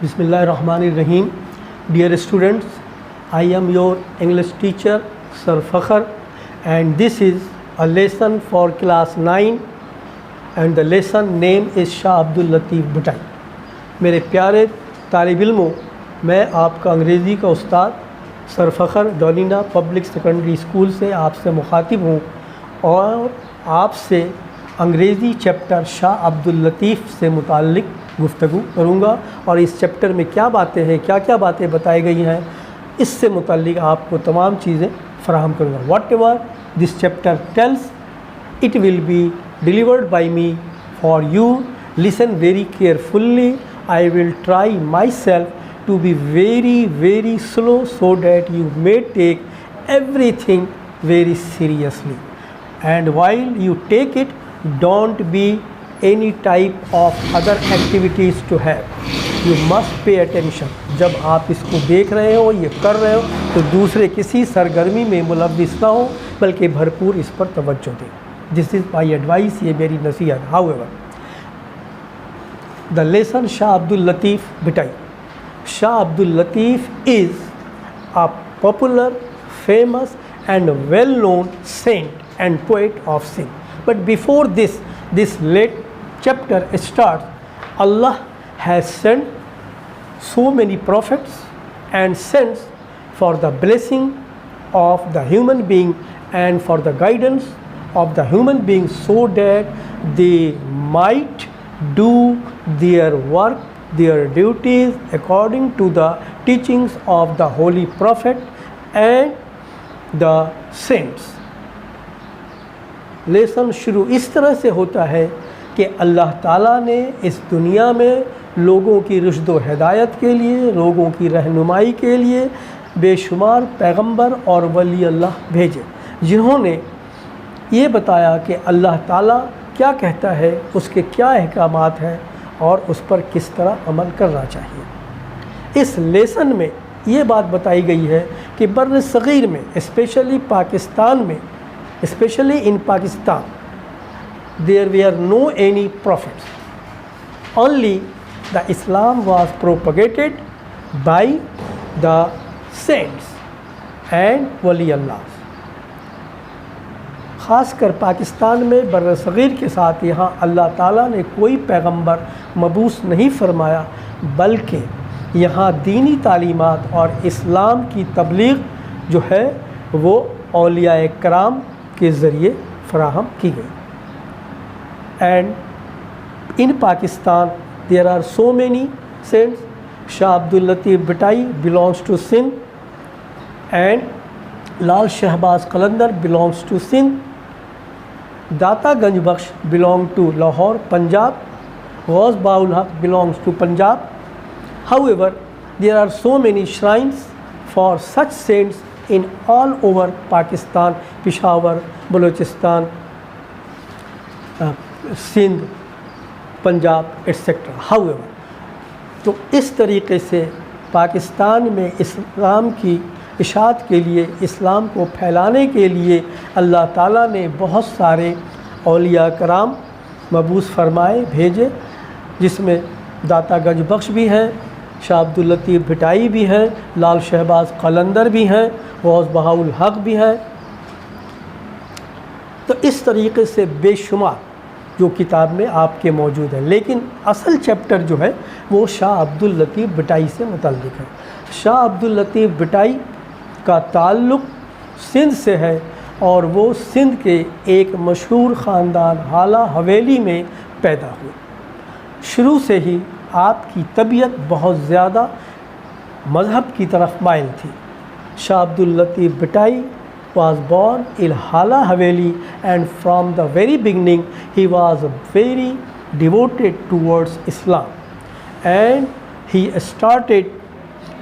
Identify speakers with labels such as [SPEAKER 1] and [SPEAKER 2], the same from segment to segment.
[SPEAKER 1] Bismillahirrahmanirrahim. Dear students, I am your English teacher Sir Fakhr, and this is a lesson for class 9 and the lesson name is Shah Abdul Latif Bhuttai. मेरे प्यारे तालिब इल्मों, मैं आपका अंग्रेज़ी का उस्ताद sir फ़ख्र डोलिना public secondary school से आपसे मुखातिब हूँ और आपसे अंग्रेज़ी चैप्टर शाह अब्दुल लतीफ़ से मुताल्लिक़ गुफ्तगू करूँगा और इस चैप्टर में क्या बातें हैं, क्या क्या बातें बताई गई हैं, इससे मुताल्लिक़ आपको तमाम चीज़ें फ़राहम करूँगा. Whatever this chapter tells, it will be delivered by me for you. Listen very carefully. I will try myself to be very slow so that you may take everything very seriously, and while you take it, don't be any type of other activities to have. You must pay attention. जब आप इसको देख रहे हो, ये कर रहे हो, तो दूसरे किसी सरगर्मी में मुलव्विस ना हो, बल्कि भरपूर इस पर तवज्जो दें. दिस इज़ माई एडवाइस, ये मेरी नसीहत. However, the lesson Shah Abdul Latif Bhuttai. Shah Abdul Latif is a popular, famous and well-known saint and poet of Sindh. But before this late chapter starts, Allah has sent so many prophets and saints for the blessing of the human being and for the guidance of the human being so that they might do their work, their duties according to the teachings of the holy prophet and the saints. Lesson शुरू इस तरह से होता है कि अल्लाह ताला ने इस दुनिया में लोगों की रुश्द व हिदायत के लिए, लोगों की रहनुमाई के लिए बेशुमार पैगंबर और वली अल्लाह भेजे, जिन्होंने ये बताया कि अल्लाह ताला क्या कहता है, उसके क्या अहकामात हैं और उस पर किस तरह अमल करना चाहिए. इस लेसन में ये बात बताई गई है कि बर्र सग़ीर में, स्पेशली पाकिस्तान में, specially in Pakistan, there were no any prophets. Only the Islam was propagated by the saints and वली अल्लाह. ख़ासकर पाकिस्तान में बर्र सग़ीर के साथ यहाँ अल्लाह ताला ने कोई पैगंबर मबूस नहीं फरमाया, बल्कि यहाँ दीनी तालीमात और इस्लाम की तबलीग जो है वो औलिया कराम के ज़रिए फ़राहम की गई. And in Pakistan there are so many saints. Shah Abdul Latif Bhittai belongs to Sindh and Lal Shahbaz Qalandar belongs to Sindh. Data Ganj Bakhsh belong to Lahore, Punjab. Ghaus Baul Haq belongs to Punjab. However, there are so many shrines for such saints in all over Pakistan, Peshawar, Balochistan, Sindh, Punjab, etc. However, तो इस तरीक़े से पाकिस्तान में इस्लाम की इशाअत के लिए, इस्लाम को फैलाने के लिए अल्लाह ताला ने बहुत सारे औलिया कराम मबूस फरमाए, भेजे, जिसमें दाता गंज बख्श भी हैं, शाह अब्दुल लतीफ़ भुट्टाई भी हैं, लाल शहबाज कलंदर भी हैं, गौस बहाउल हक़ भी हैं. तो इस तरीक़े से बेशुमार जो किताब में आपके मौजूद है. लेकिन असल चैप्टर जो है वो शाह अब्दुल लतीफ़ भुट्टाई से मुतल्लिक़ है. शाह अब्दुल लतीफ़ भुट्टाई का ताल्लुक़ सिंध से है और वो सिंध के एक मशहूर ख़ानदान हाला हवेली में पैदा हुए. शुरू से ही आपकी तबीयत बहुत ज़्यादा मज़हब की तरफ माइल थी. Shah Abdul Latif भुट्टाई was born in Hala Haveli and from the very beginning he was very devoted towards Islam and he started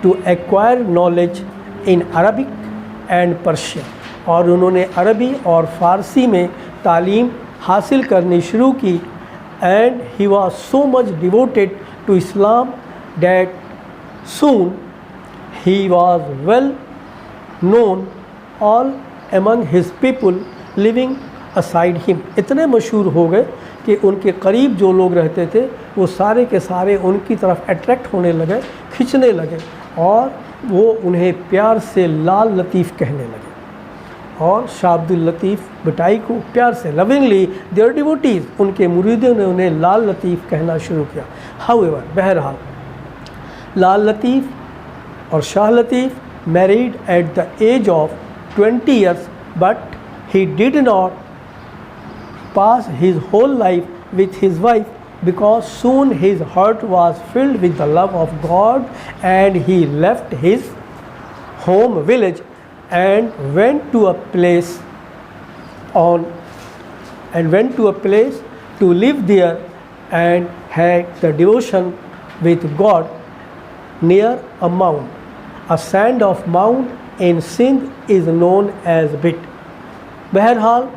[SPEAKER 1] to acquire knowledge in Arabic and Persian. और उन्होंने अरबी और फ़ारसी में तालीम हासिल करनी शुरू की. and he was so much devoted to Islam that soon he was well known all among his people living aside him. इतने मशहूर हो गए कि उनके करीब जो लोग रहते थे वो सारे के सारे उनकी तरफ अट्रैक्ट होने लगे, खींचने लगे और वो उन्हें प्यार से लाल लतीफ़ कहने लगे। और शाह अब्दुल लतीफ़ भटाई को प्यार से लविंगली देयर डिवोटीज़, उनके मुरीदों ने उन्हें लाल लतीफ़ कहना शुरू किया। हाउएवर, बहरहाल लाल लतीफ़ और Shah Latif married at the age of 20 years, but he did not pass his whole life with his wife, because soon his heart was filled with the love of God, and he left his home village and went to a place to live there, and had the devotion with God near a mount. A sand of mount in Sindh is known as Bit. बहरहाल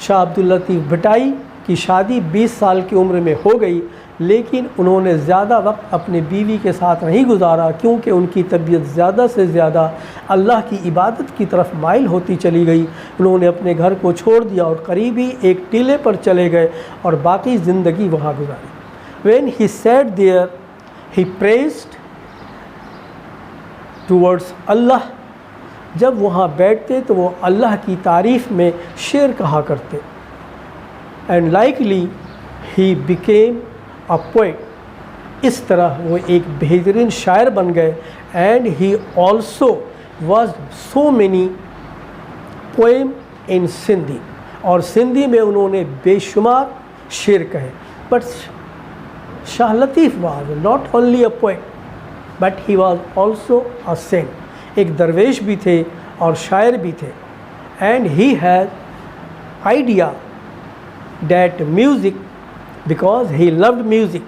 [SPEAKER 1] शाह अब्दुल लतीफ़ भटाई की शादी 20 साल की उम्र में हो गई, लेकिन उन्होंने ज़्यादा वक्त अपने बीवी के साथ नहीं गुजारा, क्योंकि उनकी तबीयत ज़्यादा से ज़्यादा अल्लाह की इबादत की तरफ माइल होती चली गई। उन्होंने अपने घर को छोड़ दिया और करीब ही एक टीले पर चले गए और बाकी ज़िंदगी वहाँ गुजारी। When he sat there, he praised towards Allah. जब वहाँ बैठते तो वो अल्लाह की तारीफ़ में शेर कहा करते। And likely he became a poet, इस तरह वो एक बेहतरीन शायर बन गए। And he also was so many poem in Sindhi, और सिंधी में उन्होंने बेशुमार शेर कहे। But Shah Latif was not only a poet but he was also a saint, एक दरवेश भी थे और शायर भी थे। And he has idea that music, because he loved music,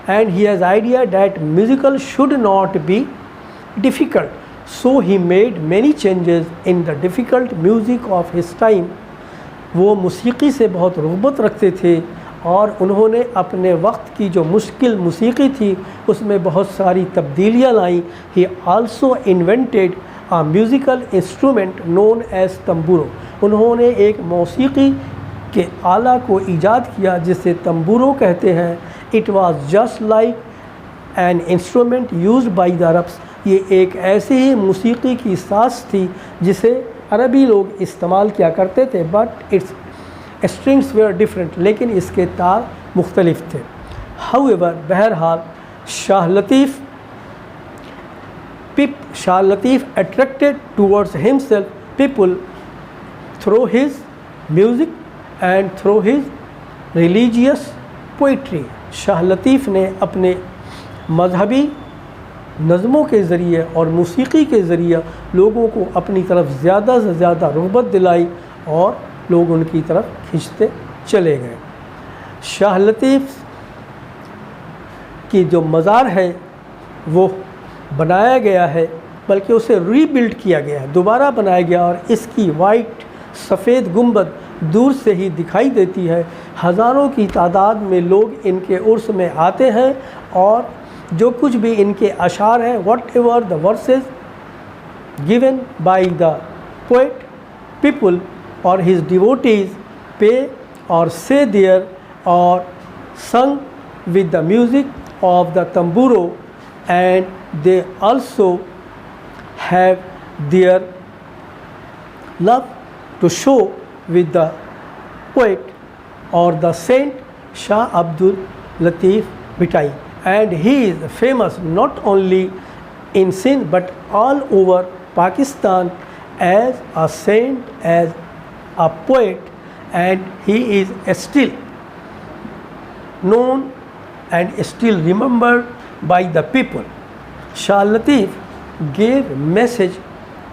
[SPEAKER 1] and he has idea that musical should not be difficult, so he made many changes in the difficult music of his time. वो मौसीकी से बहुत रग़बत रखते थे और उन्होंने अपने वक्त की जो मुश्किल मौसीकी थी उसमें बहुत सारी तब्दीलियाँ लाई। He also invented a musical instrument known as तंबूरो, उन्होंने एक मौसीकी के आला को ईजाद किया जिसे तंबूरो कहते हैं। It was just like an instrument used by the Arabs, ये एक ऐसी ही मौसीकी की साज़ थी जिसे अरबी लोग इस्तेमाल किया करते थे, but it's strings were different, लेकिन इसके तार मुख्तलिफ थे। हाउएवर, बहरहाल Shah Latif attracted towards himself people through his music and through his religious poetry. Shah Latif ने अपने मजहबी नज़मों के ज़रिए और मौसीकी के ज़रिए लोगों को अपनी तरफ ज़्यादा से ज़्यादा रग़बत दिलाई और लोग उनकी तरफ खींचते चले गए। शाह लतीफ़ की जो मज़ार है वो बनाया गया है, बल्कि उसे रीबिल्ड किया गया है, दोबारा बनाया गया, और इसकी वाइट सफ़ेद गुंबद दूर से ही दिखाई देती है। हज़ारों की तादाद में लोग इनके उर्स में आते हैं और जो कुछ भी इनके अशार हैं, what ever the versus given by the poet, people और हिज डिवोटीज़ पे और से देयर और संग with the music of the tamburo, and they also have their love to show with the poet or the saint Shah Abdul Latif Bhai, and he is famous not only in Sindh but all over Pakistan as a saint, as a poet, and he is still known and still remembered by the people. Shah Latif gave message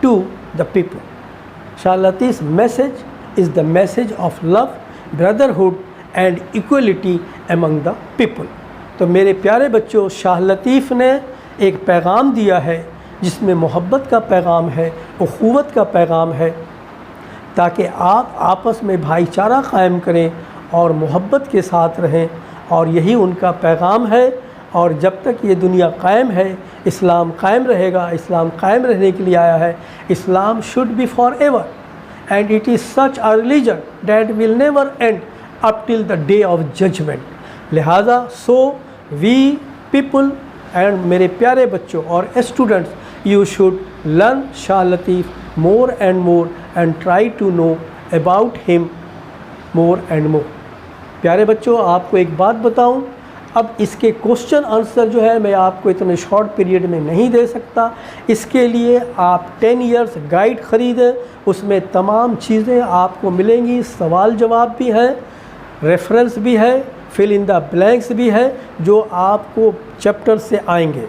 [SPEAKER 1] to the people. Shah Latif's message is the message of love, brotherhood and equality among the people. तो मेरे प्यारे बच्चों, शाह लतीफ़ ने एक पैगाम दिया है जिसमें मोहब्बत का पैगाम है, उख़ुवत का पैगाम है, ताकि आप आपस में भाईचारा कायम करें और मोहब्बत के साथ रहें, और यही उनका पैगाम है। और जब तक ये दुनिया कायम है, इस्लाम कायम रहेगा। इस्लाम कायम रहने के लिए आया है। Islam should be forever, and it is such a religion that will never end up till the day of judgement. लिहाजा सो वी पीपल एंड मेरे प्यारे बच्चों और students, you should learn Shah Latif more and try to know about him more and more. प्यारे बच्चों, आपको एक बात बताऊं, अब इसके क्वेश्चन आंसर जो है मैं आपको इतने शॉर्ट पीरियड में नहीं दे सकता। इसके लिए आप 10 इयर्स गाइड ख़रीदें, उसमें तमाम चीज़ें आपको मिलेंगी, सवाल जवाब भी है, रेफरेंस भी है, फिल इन द ब्लैंक्स भी है जो आपको चैप्टर से आएंगे।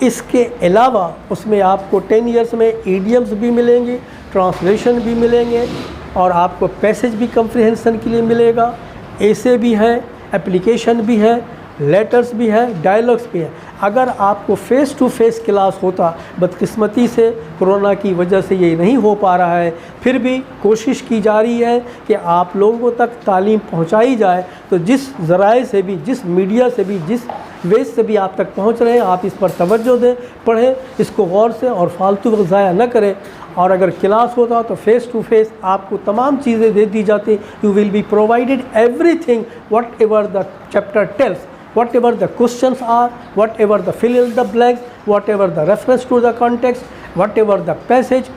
[SPEAKER 1] इसके अलावा उसमें आपको 10 इयर्स में ईडियम्स भी मिलेंगे, ट्रांसलेशन भी मिलेंगे और आपको पैसेज भी कंप्रीहेंशन के लिए मिलेगा, ऐसे भी है, एप्लीकेशन भी है, लेटर्स भी है, डायलॉग्स भी है। अगर आपको फ़ेस टू फेस क्लास होता, बदकिस्मती से कोरोना की वजह से ये नहीं हो पा रहा है, फिर भी कोशिश की जा रही है कि आप लोगों तक तालीम पहुंचाई जाए। तो जिस ज़राए से भी, जिस मीडिया से भी, जिस वेज से भी आप तक पहुंच रहे हैं, आप इस पर तवज्जो दें, पढ़ें इसको गौर से और फालतू वक्त ज़ाया न करें। और अगर क्लास होता तो फ़ेस टू फेस आपको तमाम चीज़ें दे दी जाती। You will be provided everything whatever the chapter tells, whatever the questions are, whatever the fill in the blanks, whatever the reference to the context, whatever the passage,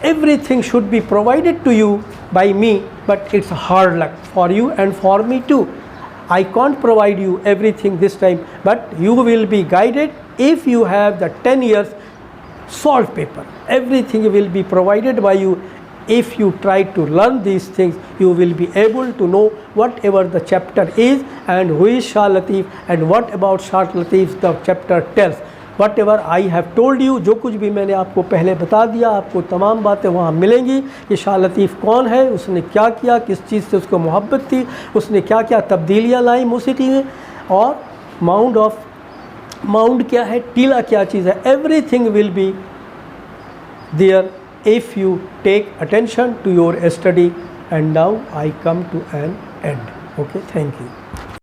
[SPEAKER 1] everything should be provided to you by me, but it's hard luck for you and for me too. I can't provide you everything this time, but you will be guided if you have the 10 years solved paper. Everything will be provided by you. If you try to learn these things, you will be able to know whatever the chapter is and who is Shah Lateef and what about Shah Lateef the chapter tells. Whatever I have told you, जो कुछ भी मैंने आपको पहले बता दिया, आपको तमाम बातें वहाँ मिलेंगी कि शाह लतीफ़ कौन है, उसने क्या किया, किस चीज़ से उसको मोहब्बत थी, उसने क्या क्या तब्दीलियाँ लाई मूसीकी में, और माउंड क्या है, टीला क्या चीज़ है। Everything will be there if you take attention to your study. And now I come to an end. Okay, thank you.